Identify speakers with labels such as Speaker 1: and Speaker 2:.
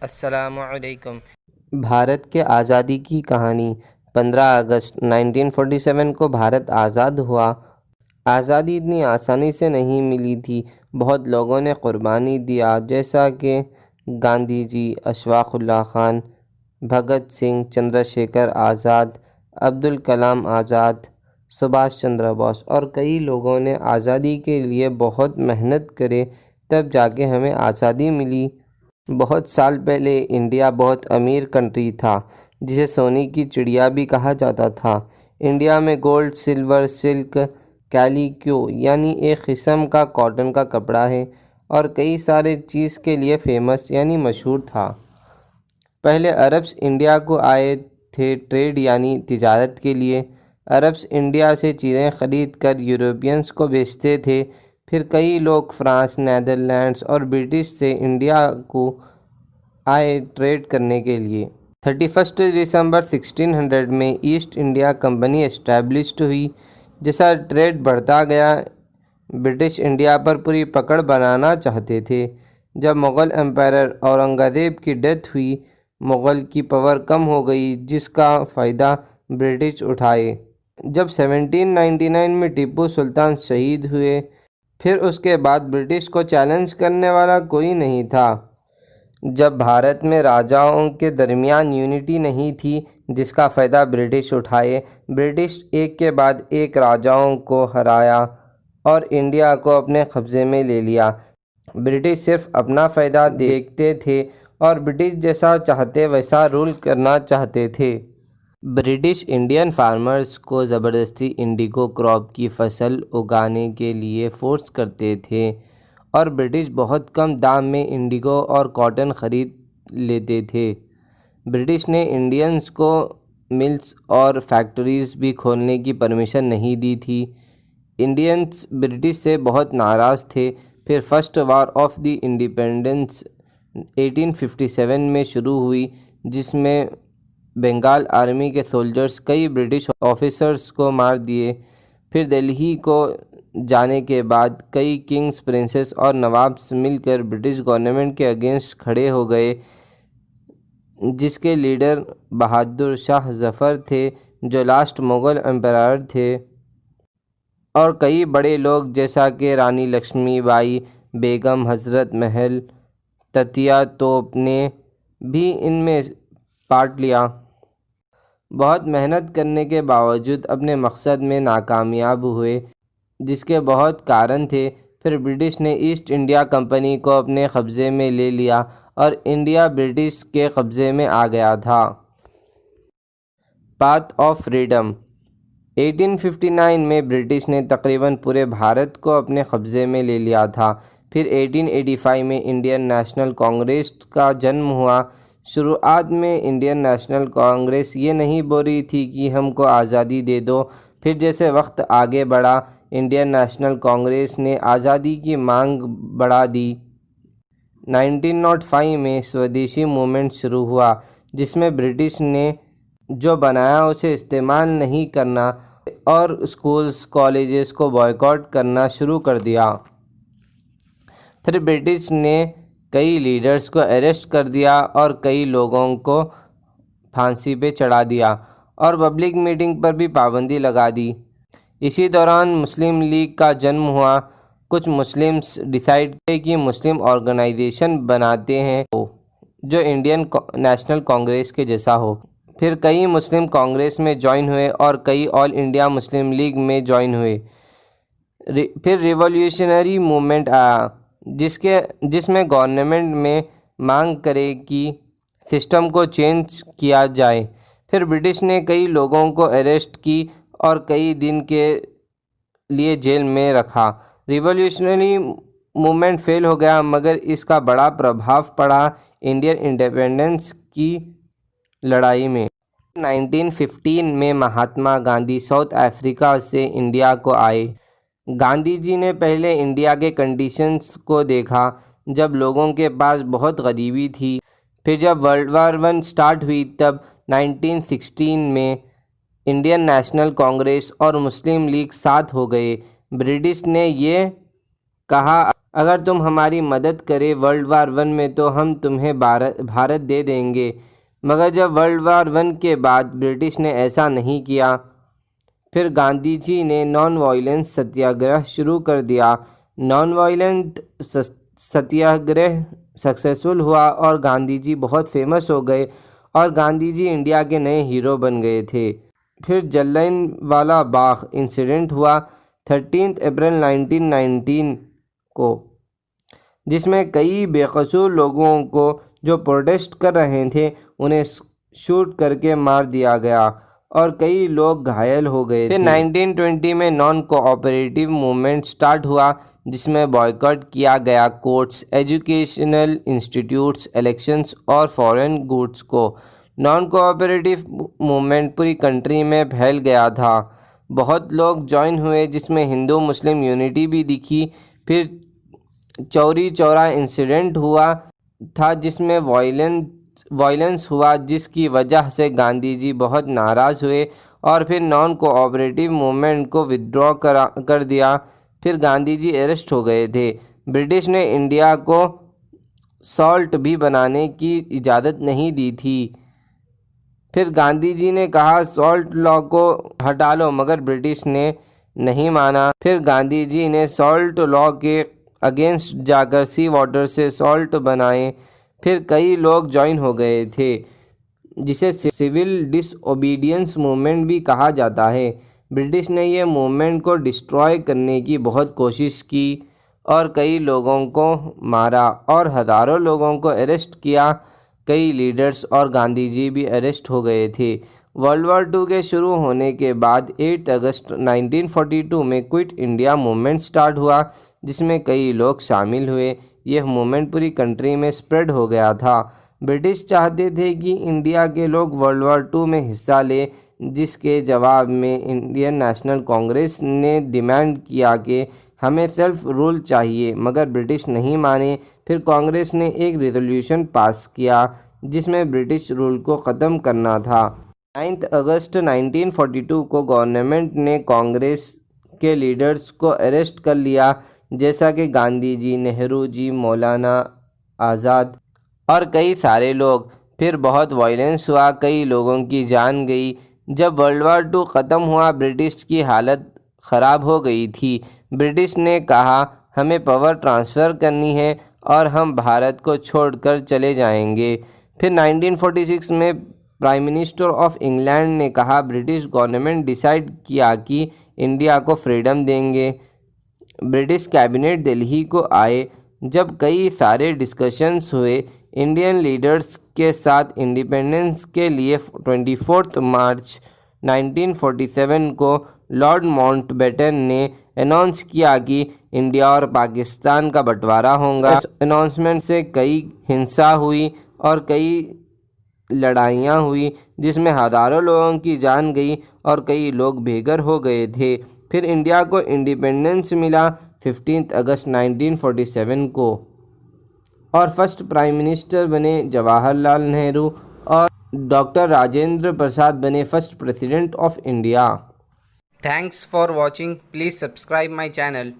Speaker 1: अस्सलामुअलैकुम।
Speaker 2: भारत के आज़ादी की कहानी। 15 अगस्त 1947 को भारत आज़ाद हुआ। आज़ादी इतनी आसानी से नहीं मिली थी, बहुत लोगों ने कुर्बानी दिया, जैसा कि गांधी जी, अशफाक़ुल्लाह खान, भगत सिंह, चंद्रशेखर आज़ाद, अब्दुल कलाम आज़ाद, सुभाष चंद्र बोस और कई लोगों ने आज़ादी के लिए बहुत मेहनत करे, तब जाके हमें आज़ादी मिली। बहुत साल पहले इंडिया बहुत अमीर कंट्री था, जिसे सोने की चिड़िया भी कहा जाता था। इंडिया में गोल्ड, सिल्वर, सिल्क, कैलिको यानी एक किस्म का कॉटन का कपड़ा है और कई सारे चीज़ के लिए फेमस यानी मशहूर था। पहले अरब्स इंडिया को आए थे ट्रेड यानी तिजारत के लिए। अरब्स इंडिया से चीज़ें ख़रीद कर यूरोपियंस को बेचते थे। फिर कई लोग फ्रांस, नेदरलैंड्स और ब्रिटिश से इंडिया को आए ट्रेड करने के लिए। 31 दिसंबर 1600 में ईस्ट इंडिया कंपनी इस्टेब्लिश्ड हुई। जैसा ट्रेड बढ़ता गया, ब्रिटिश इंडिया पर पूरी पकड़ बनाना चाहते थे। जब मुग़ल एम्पायर औरंगज़ेब की डेथ हुई, मुग़ल की पावर कम हो गई, जिसका फ़ायदा ब्रिटिश उठाए। जब 1799 में टीपू सुल्तान शहीद हुए, फिर उसके बाद ब्रिटिश को चैलेंज करने वाला कोई नहीं था। जब भारत में राजाओं के दरमियान यूनिटी नहीं थी, जिसका फ़ायदा ब्रिटिश उठाए, ब्रिटिश एक के बाद एक राजाओं को हराया और इंडिया को अपने कब्ज़े में ले लिया। ब्रिटिश सिर्फ अपना फ़ायदा देखते थे और ब्रिटिश जैसा चाहते वैसा रूल करना चाहते थे। ब्रिटिश इंडियन फार्मर्स को ज़बरदस्ती इंडिगो क्रॉप की फसल उगाने के लिए फ़ोर्स करते थे और ब्रिटिश बहुत कम दाम में इंडिगो और कॉटन ख़रीद लेते थे। ब्रिटिश ने इंडियंस को मिल्स और फैक्ट्रीज़ भी खोलने की परमिशन नहीं दी थी। इंडियंस ब्रिटिश से बहुत नाराज़ थे। फिर first war of the independence 1857 में शुरू हुई, जिसमें बंगाल आर्मी के सोल्जर्स कई ब्रिटिश ऑफिसर्स को मार दिए। फिर दिल्ली को जाने के बाद कई किंग्स, प्रिंसेस और नवाब्स मिलकर ब्रिटिश गवर्नमेंट के अगेंस्ट खड़े हो गए, जिसके लीडर बहादुर शाह जफ़र थे, जो लास्ट मुग़ल एम्परर थे। और कई बड़े लोग जैसा कि रानी लक्ष्मीबाई, बेगम हज़रत महल, ततिया तोप ने भी इनमें पार्ट लिया। बहुत मेहनत करने के बावजूद अपने मकसद में नाकामयाब हुए, जिसके बहुत कारण थे। फिर ब्रिटिश ने ईस्ट इंडिया कंपनी को अपने कब्ज़े में ले लिया और इंडिया ब्रिटिश के कब्ज़े में आ गया था। पाथ ऑफ फ्रीडम 1859 में ब्रिटिश ने तकरीबन पूरे भारत को अपने कब्ज़े में ले लिया था। फिर 1885 में इंडियन नेशनल कांग्रेस का जन्म हुआ। शुरुआत में इंडियन नेशनल कांग्रेस ये नहीं बोल रही थी कि हमको आज़ादी दे दो। फिर जैसे वक्त आगे बढ़ा, इंडियन नेशनल कांग्रेस ने आज़ादी की मांग बढ़ा दी। 1905 में स्वदेशी मूवमेंट शुरू हुआ, जिसमें ब्रिटिश ने जो बनाया उसे इस्तेमाल नहीं करना और स्कूल्स, कॉलेजेस को बॉयकॉट करना शुरू कर दिया। फिर ब्रिटिश ने कई लीडर्स को अरेस्ट कर दिया और कई लोगों को फांसी पे चढ़ा दिया और पब्लिक मीटिंग पर भी पाबंदी लगा दी। इसी दौरान मुस्लिम लीग का जन्म हुआ। कुछ मुस्लिम्स डिसाइड किए कि मुस्लिम ऑर्गेनाइजेशन बनाते हैं जो इंडियन नेशनल कांग्रेस के जैसा हो। फिर कई मुस्लिम कांग्रेस में ज्वाइन हुए और कई ऑल इंडिया मुस्लिम लीग में ज्वाइन हुए। फिर रिवॉल्यूशनरी मूवमेंट आया, जिसमें गवर्नमेंट में मांग करे कि सिस्टम को चेंज किया जाए। फिर ब्रिटिश ने कई लोगों को अरेस्ट की और कई दिन के लिए जेल में रखा। रिवॉल्यूशनरी मूवमेंट फेल हो गया, मगर इसका बड़ा प्रभाव पड़ा इंडियन इंडिपेंडेंस की लड़ाई में। 1915 में महात्मा गांधी साउथ अफ्रीका से इंडिया को आए। गांधी जी ने पहले इंडिया के कंडीशंस को देखा, जब लोगों के पास बहुत गरीबी थी। फिर जब वर्ल्ड वार 1 स्टार्ट हुई, तब 1916 में इंडियन नेशनल कांग्रेस और मुस्लिम लीग साथ हो गए। ब्रिटिश ने ये कहा अगर तुम हमारी मदद करे वर्ल्ड वार वन में तो हम तुम्हें भारत दे देंगे। मगर जब वर्ल्ड वार वन के बाद ब्रिटिश ने ऐसा नहीं किया। फिर गांधी जी ने नॉन वायलेंस सत्याग्रह शुरू कर दिया। नॉन वायलेंट सत्याग्रह सक्सेसफुल हुआ और गांधी जी बहुत फेमस हो गए और गांधी जी इंडिया के नए हीरो बन गए थे। फिर जलियांवाला बाग इंसिडेंट हुआ 13 अप्रैल 1919 को, जिसमें कई बेकसूर लोगों को जो प्रोटेस्ट कर रहे थे उन्हें शूट करके मार दिया गया और कई लोग घायल हो गए थे। 1920 में नॉन कोऑपरेटिव मूवमेंट स्टार्ट हुआ, जिसमें बॉयकॉट किया गया कोर्ट्स, एजुकेशनल इंस्टीट्यूट्स, इलेक्शंस और फॉरेन गुड्स को। नॉन कोऑपरेटिव मूवमेंट पूरी कंट्री में फैल गया था। बहुत लोग ज्वाइन हुए, जिसमें हिंदू मुस्लिम यूनिटी भी दिखी। फिर चौरी चौरा इंसिडेंट हुआ था, जिसमें वायलेंस हुआ, जिसकी वजह से गांधी जी बहुत नाराज़ हुए और फिर नॉन कोऑपरेटिव मूवमेंट को विथड्रॉ कर दिया। फिर गांधी जी अरेस्ट हो गए थे। ब्रिटिश ने इंडिया को सॉल्ट भी बनाने की इजाज़त नहीं दी थी। फिर गांधी जी ने कहा सॉल्ट लॉ को हटा लो, मगर ब्रिटिश ने नहीं माना। फिर गांधी जी ने सॉल्ट लॉ के अगेंस्ट जाकर सी वाटर से सॉल्ट बनाए। फिर कई लोग ज्वाइन हो गए थे, जिसे सिविल डिसओबीडियंस मूवमेंट भी कहा जाता है। ब्रिटिश ने ये मूवमेंट को डिस्ट्रॉय करने की बहुत कोशिश की और कई लोगों को मारा और हज़ारों लोगों को अरेस्ट किया। कई लीडर्स और गांधी जी भी अरेस्ट हो गए थे। वर्ल्ड वार II के शुरू होने के बाद 8 अगस्त 1942 में क्विट इंडिया मूवमेंट स्टार्ट हुआ, जिसमें कई लोग शामिल हुए। यह मूवमेंट पूरी कंट्री में स्प्रेड हो गया था। ब्रिटिश चाहते थे कि इंडिया के लोग वर्ल्ड वार II में हिस्सा लें, जिसके जवाब में इंडियन नेशनल कांग्रेस ने डिमांड किया कि हमें सेल्फ रूल चाहिए, मगर ब्रिटिश नहीं माने। फिर कांग्रेस ने एक रेजोल्यूशन पास किया, जिसमें ब्रिटिश रूल को ख़त्म करना था। 9 अगस्त 1942 को गवर्नमेंट ने कांग्रेस के लीडर्स को अरेस्ट कर लिया, जैसा कि गांधी जी, नेहरू जी, मौलाना आज़ाद और कई सारे लोग। फिर बहुत वायलेंस हुआ, कई लोगों की जान गई। जब वर्ल्ड वार II ख़त्म हुआ, ब्रिटिश की हालत ख़राब हो गई थी। ब्रिटिश ने कहा हमें पावर ट्रांसफ़र करनी है और हम भारत को छोड़कर चले जाएंगे। फिर 1946 में प्राइम मिनिस्टर ऑफ इंग्लैंड ने कहा ब्रिटिश गवर्नमेंट डिसाइड किया कि इंडिया को फ्रीडम देंगे। ब्रिटिश कैबिनेट दिल्ली को आए, जब कई सारे डिस्कशंस हुए इंडियन लीडर्स के साथ। इंडिपेंडेंस के लिए 24 मार्च 1947 को लॉर्ड माउंटबेटन ने अनाउंस किया कि इंडिया और पाकिस्तान का बंटवारा होगा। इस अनाउंसमेंट से कई हिंसा हुई और कई लड़ाइयाँ हुई, जिसमें हज़ारों लोगों की जान गई और कई लोग बेघर हो गए थे। फिर इंडिया को इंडिपेंडेंस मिला 15 अगस्त 1947 को और फर्स्ट प्राइम मिनिस्टर बने जवाहरलाल नेहरू और डॉक्टर राजेंद्र प्रसाद बने first president of India. Thanks for watching. Please subscribe my channel.